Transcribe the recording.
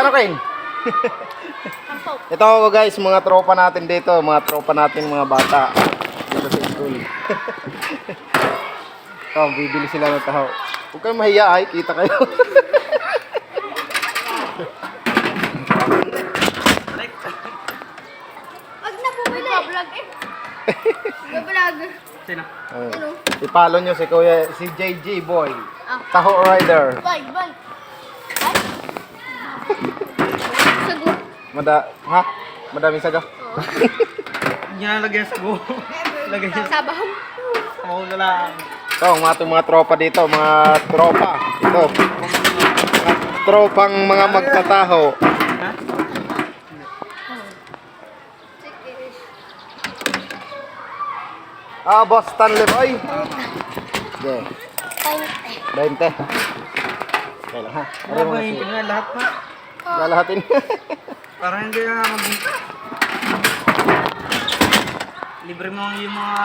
Ano kain? Ito guys, mga tropa natin dito. Mga tropa natin mga bata. Dito sa school. Ito, bibili sila ng taho. Huwag kayong mahiya ay, kita kayo. Wag na bumili. Vlog eh. Vlog. Sino? Ano? Ipalo nyo si Kuya, si JG Boy. Ah. Taho Rider. Bye, bye. Ay. Sagot. Ha? Madaming saga. Oo. Hindi na lagyan sa go. Lagyan sa Sabaw. mahula lang. Ito, ang ating mga tropa dito, mga tropa. Ito, mga tropang mga magtataho. Ha? Boss Stanley Boy. Sige, Fine. 20. Okay lang ha. Ano ba yung pinag lahat pa? Lalahatin. Parang hindi na mag- libre mo yung mga